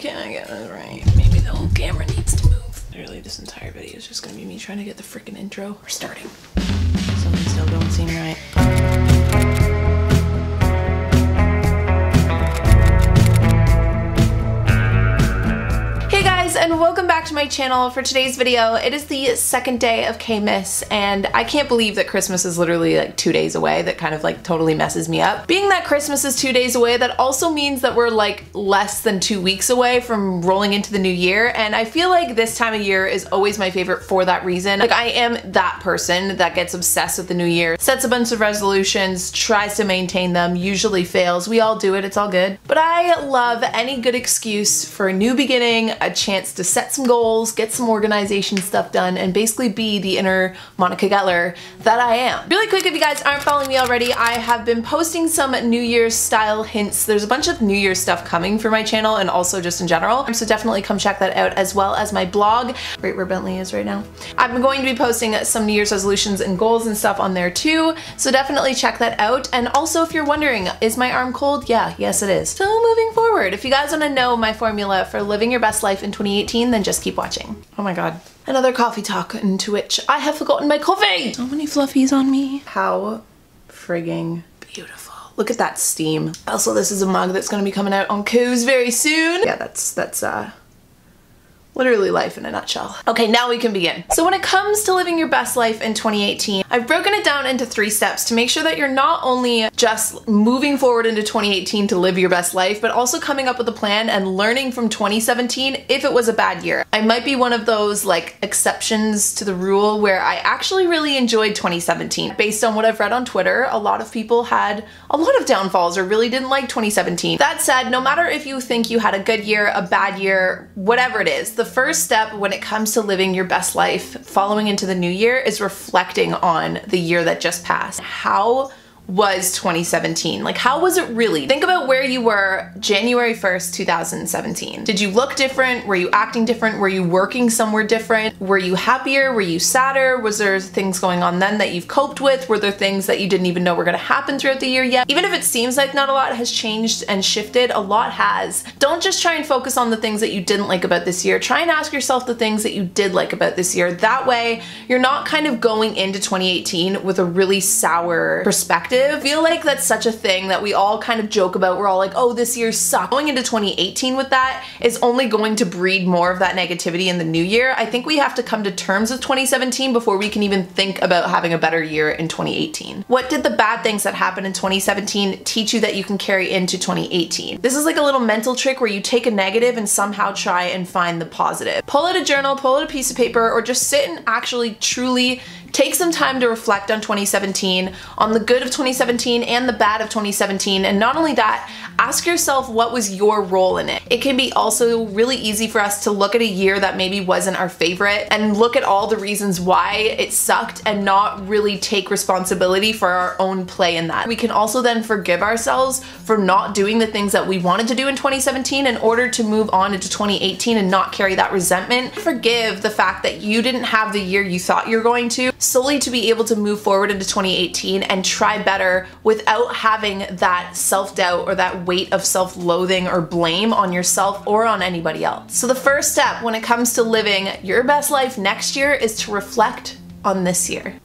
can I get it right? Maybe the whole camera needs to move. Literally, this entire video is just gonna be me trying to get the freaking intro. We're starting. Something still don't seem right. And welcome back to my channel. For today's video, it is the second day of K-Miss, and I can't believe that Christmas is literally like 2 days away. That kind of like totally messes me up. Being that Christmas is 2 days away, that also means that we're like less than 2 weeks away from rolling into the new year, and I feel like this time of year is always my favorite for that reason. Like, I am that person that gets obsessed with the new year, sets a bunch of resolutions, tries to maintain them, usually fails. We all do it, it's all good. But I love any good excuse for a new beginning, a chance to set some goals, get some organization stuff done, and basically be the inner Monica Geller that I am. Really quick, if you guys aren't following me already, I have been posting some New Year's style hints. There's a bunch of New Year's stuff coming for my channel and also just in general, so definitely come check that out, as well as my blog, right where Bentley is right now. I'm going to be posting some New Year's resolutions and goals and stuff on there too, so definitely check that out. And also, if you're wondering, is my arm cold? Yeah, yes it is. So moving forward, if you guys want to know my formula for living your best life in 2018, then just keep watching. Oh my god. Another coffee talk into which I have forgotten my coffee! So many fluffies on me. How frigging beautiful. Look at that steam. Also, this is a mug that's gonna be coming out on Coos very soon. Yeah, that's literally life in a nutshell. Okay, now we can begin. So when it comes to living your best life in 2018, I've broken it down into 3 steps to make sure that you're not only just moving forward into 2018 to live your best life, but also coming up with a plan and learning from 2017 if it was a bad year. I might be one of those like exceptions to the rule where I actually really enjoyed 2017. Based on what I've read on Twitter, a lot of people had a lot of downfalls or really didn't like 2017. That said, no matter if you think you had a good year, a bad year, whatever it is, the first step when it comes to living your best life following into the new year is reflecting on the year that just passed. How was 2017? Like, how was it really? Think about where you were January 1st, 2017. Did you look different? Were you acting different? Were you working somewhere different? Were you happier? Were you sadder? Was there things going on then that you've coped with? Were there things that you didn't even know were gonna happen throughout the year yet? Even if it seems like not a lot has changed and shifted, a lot has. Don't just try and focus on the things that you didn't like about this year. Try and ask yourself the things that you did like about this year. That way, you're not kind of going into 2018 with a really sour perspective. I feel like that's such a thing that we all kind of joke about. We're all like, oh, this year sucked. Going into 2018 with that is only going to breed more of that negativity in the new year. I think we have to come to terms with 2017 before we can even think about having a better year in 2018. What did the bad things that happened in 2017 teach you that you can carry into 2018? This is like a little mental trick where you take a negative and somehow try and find the positive. Pull out a journal, pull out a piece of paper, or just sit and actually truly take some time to reflect on 2017, on the good of 2017 and the bad of 2017, and not only that, ask yourself what was your role in it. It can be also really easy for us to look at a year that maybe wasn't our favorite and look at all the reasons why it sucked and not really take responsibility for our own play in that. We can also then forgive ourselves for not doing the things that we wanted to do in 2017 in order to move on into 2018 and not carry that resentment. Forgive the fact that you didn't have the year you thought you were going to, solely to be able to move forward into 2018 and try better without having that self-doubt or that weight of self-loathing or blame on yourself or on anybody else. So the first step when it comes to living your best life next year is to reflect on this year.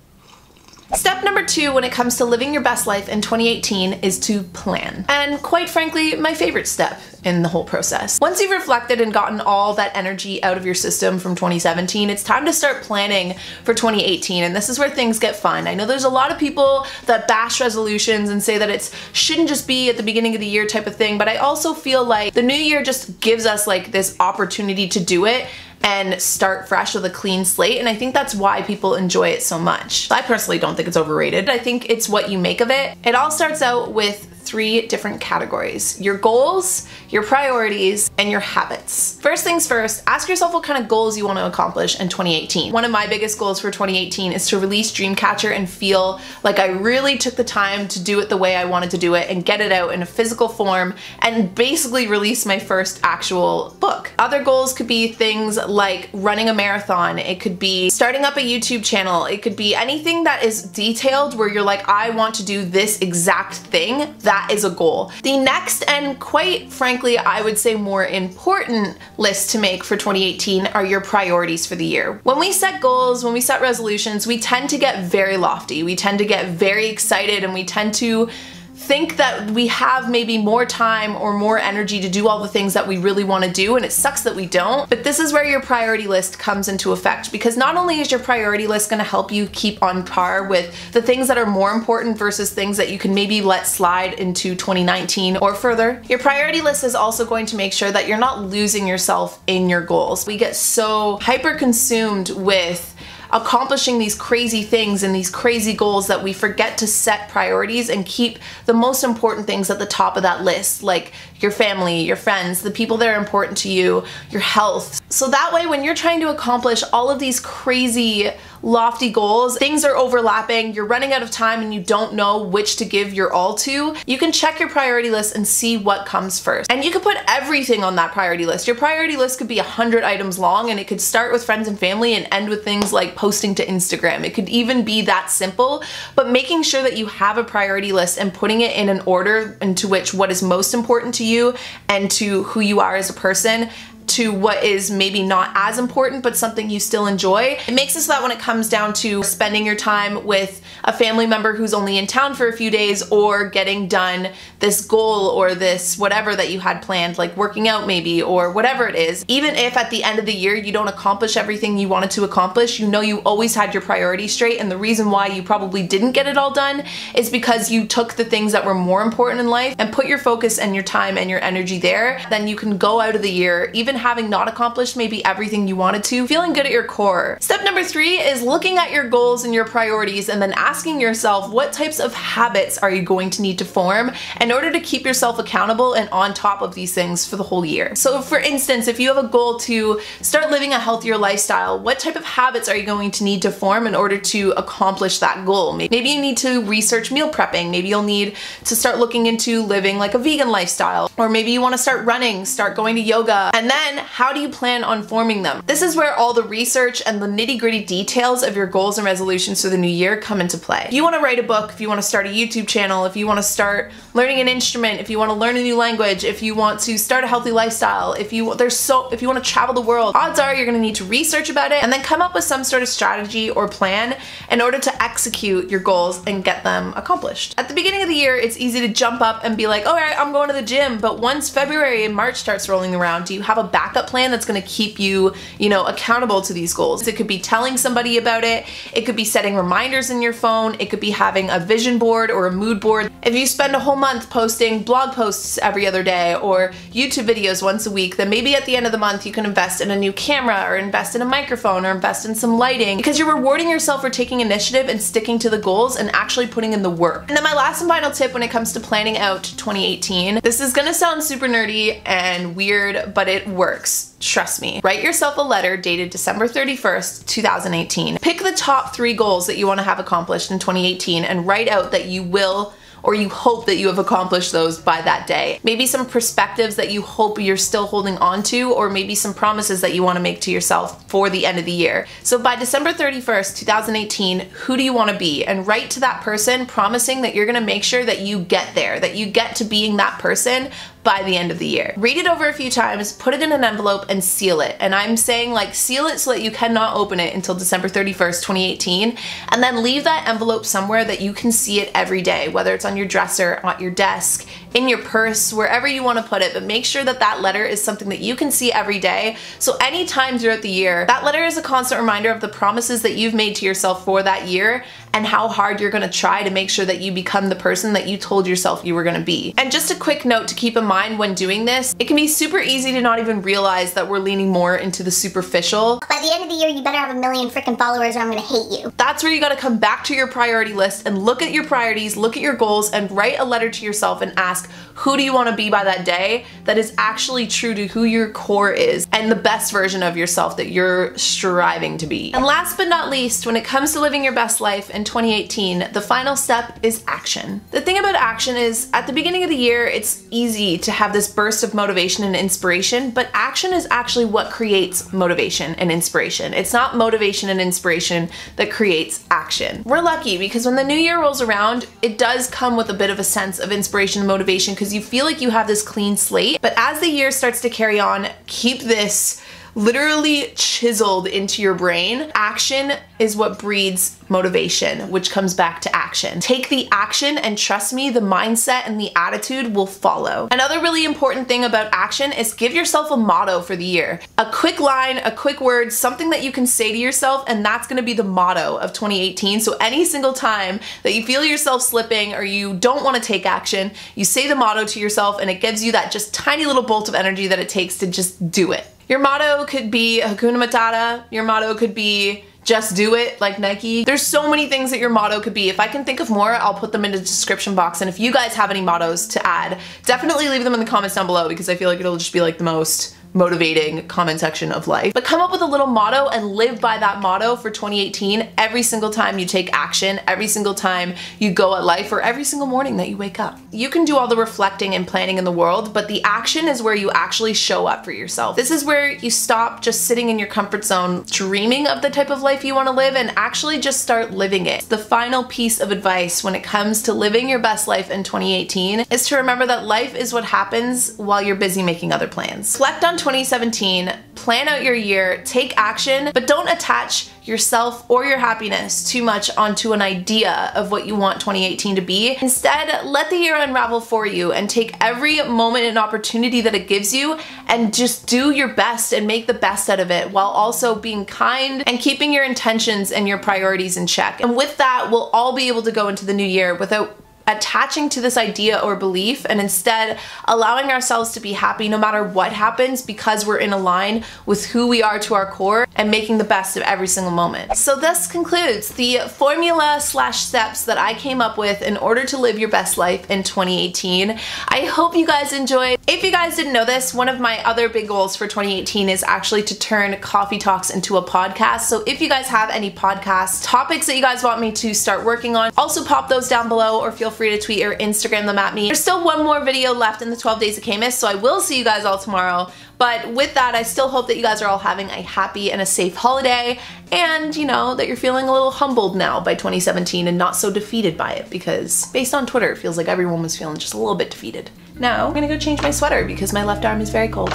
Step number 2 when it comes to living your best life in 2018 is to plan. And quite frankly, my favorite step in the whole process. Once you've reflected and gotten all that energy out of your system from 2017, it's time to start planning for 2018, and this is where things get fun. I know there's a lot of people that bash resolutions and say that it shouldn't just be at the beginning of the year type of thing, but I also feel like the new year just gives us like this opportunity to do it and start fresh with a clean slate, and I think that's why people enjoy it so much. I personally don't think it's overrated. I think it's what you make of it. It all starts out with 3 different categories: your goals, your priorities, and your habits. First things first, ask yourself what kind of goals you want to accomplish in 2018. One of my biggest goals for 2018 is to release Dreamcatcher and feel like I really took the time to do it the way I wanted to do it and get it out in a physical form and basically release my first actual book. Other goals could be things like running a marathon, it could be starting up a YouTube channel, it could be anything that is detailed where you're like, I want to do this exact thing. That that is a goal. The next, and quite frankly, I would say more important list to make for 2018 are your priorities for the year. When we set goals, when we set resolutions, we tend to get very lofty. We tend to get very excited, and we tend to think that we have maybe more time or more energy to do all the things that we really want to do, and it sucks that we don't. But this is where your priority list comes into effect, because not only is your priority list going to help you keep on par with the things that are more important versus things that you can maybe let slide into 2019 or further, your priority list is also going to make sure that you're not losing yourself in your goals. We get so hyper consumed with accomplishing these crazy things and these crazy goals that we forget to set priorities and keep the most important things at the top of that list, like your family, your friends, the people that are important to you, your health. So that way, when you're trying to accomplish all of these crazy lofty goals, things are overlapping, you're running out of time, and you don't know which to give your all to, you can check your priority list and see what comes first. And you can put everything on that priority list. Your priority list could be 100 items long, and it could start with friends and family and end with things like posting to Instagram. It could even be that simple, but making sure that you have a priority list and putting it in an order into which what is most important to you and to who you are as a person, to what is maybe not as important but something you still enjoy. It makes it so that when it comes down to spending your time with a family member who's only in town for a few days, or getting done this goal or this whatever that you had planned, like working out maybe, or whatever it is, even if at the end of the year you don't accomplish everything you wanted to accomplish, you know you always had your priorities straight, and the reason why you probably didn't get it all done is because you took the things that were more important in life and put your focus and your time and your energy there. Then you can go out of the year, even having not accomplished maybe everything you wanted to, feeling good at your core. Step number 3 is looking at your goals and your priorities and then asking yourself, what types of habits are you going to need to form in order to keep yourself accountable and on top of these things for the whole year. So for instance, if you have a goal to start living a healthier lifestyle, what type of habits are you going to need to form in order to accomplish that goal? Maybe you need to research meal prepping, maybe you'll need to start looking into living like a vegan lifestyle, or maybe you want to start running, start going to yoga, and then how do you plan on forming them? This is where all the research and the nitty-gritty details of your goals and resolutions for the new year come into play. If you want to write a book, if you want to start a YouTube channel, if you want to start learning an instrument, if you want to learn a new language, if you want to start a healthy lifestyle, if you want to travel the world, odds are you're going to need to research about it and then come up with some sort of strategy or plan in order to execute your goals and get them accomplished. At the beginning of the year, it's easy to jump up and be like, all right, I'm going to the gym, but once February and March starts rolling around, do you have a backup plan that's going to keep you, accountable to these goals? It could be telling somebody about it, it could be setting reminders in your phone, it could be having a vision board or a mood board. If you spend a whole month posting blog posts every other day or YouTube videos once a week, then maybe at the end of the month you can invest in a new camera or invest in a microphone or invest in some lighting, because you're rewarding yourself for taking initiative and sticking to the goals and actually putting in the work. And then my last and final tip when it comes to planning out 2018, this is gonna sound super nerdy and weird, but it works. Trust me. Write yourself a letter dated December 31st, 2018. Pick the top 3 goals that you want to have accomplished in 2018 and write out that you will, or you hope that you have accomplished those by that day. Maybe some perspectives that you hope you're still holding on to, or maybe some promises that you want to make to yourself for the end of the year. So by December 31st, 2018, who do you want to be? And write to that person promising that you're going to make sure that you get there, that you get to being that person by the end of the year. Read it over a few times, put it in an envelope, and seal it. And I'm saying like seal it so that you cannot open it until December 31st, 2018, and then leave that envelope somewhere that you can see it every day, whether it's on your dresser, at your desk, in your purse, wherever you want to put it, but make sure that that letter is something that you can see every day. So anytime throughout the year, that letter is a constant reminder of the promises that you've made to yourself for that year and how hard you're going to try to make sure that you become the person that you told yourself you were going to be. And just a quick note to keep in mind when doing this, it can be super easy to not even realize that we're leaning more into the superficial. By the end of the year, you better have 1 million freaking followers or I'm gonna hate you. That's where you gotta come back to your priority list and look at your priorities, look at your goals, and write a letter to yourself and ask, who do you want to be by that day that is actually true to who your core is and the best version of yourself that you're striving to be. And last but not least, when it comes to living your best life in in 2018, the final step is action. The thing about action is, at the beginning of the year, it's easy to have this burst of motivation and inspiration, but action is actually what creates motivation and inspiration. It's not motivation and inspiration that creates action. We're lucky because when the new year rolls around, it does come with a bit of a sense of inspiration and motivation because you feel like you have this clean slate. But as the year starts to carry on, keep this literally chiseled into your brain. Action is what breeds motivation, which comes back to action. Take the action and trust me, the mindset and the attitude will follow. Another really important thing about action is give yourself a motto for the year. A quick line, a quick word, something that you can say to yourself, and that's gonna be the motto of 2018. So any single time that you feel yourself slipping or you don't wanna take action, you say the motto to yourself and it gives you that just tiny little bolt of energy that it takes to just do it. Your motto could be Hakuna Matata. Your motto could be just do it, like Nike. There's so many things that your motto could be. If I can think of more, I'll put them in the description box. And if you guys have any mottos to add, definitely leave them in the comments down below because I feel like it'll just be like the most motivating comment section of life. But come up with a little motto and live by that motto for 2018 every single time you take action, every single time you go at life, or every single morning that you wake up. You can do all the reflecting and planning in the world, but the action is where you actually show up for yourself. This is where you stop just sitting in your comfort zone dreaming of the type of life you want to live and actually just start living it. The final piece of advice when it comes to living your best life in 2018 is to remember that life is what happens while you're busy making other plans. Reflect on 2017, plan out your year, take action, but don't attach yourself or your happiness too much onto an idea of what you want 2018 to be. Instead, let the year unravel for you and take every moment and opportunity that it gives you and just do your best and make the best out of it while also being kind and keeping your intentions and your priorities in check. And with that, we'll all be able to go into the new year without attaching to this idea or belief and instead allowing ourselves to be happy no matter what happens because we're in a line with who we are to our core and making the best of every single moment. So this concludes the formula / steps that I came up with in order to live your best life in 2018. I hope you guys enjoyed. If you guys didn't know this, one of my other big goals for 2018 is actually to turn Coffee Talks into a podcast. So if you guys have any podcast topics that you guys want me to start working on, also pop those down below or feel free to tweet or Instagram them at me. There's still one more video left in the 12 Days of Camus, so I will see you guys all tomorrow. But with that, I still hope that you guys are all having a happy and a safe holiday, and you know, that you're feeling a little humbled now by 2017 and not so defeated by it, because based on Twitter, it feels like everyone was feeling just a little bit defeated. Now, I'm gonna go change my sweater because my left arm is very cold.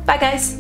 Bye guys!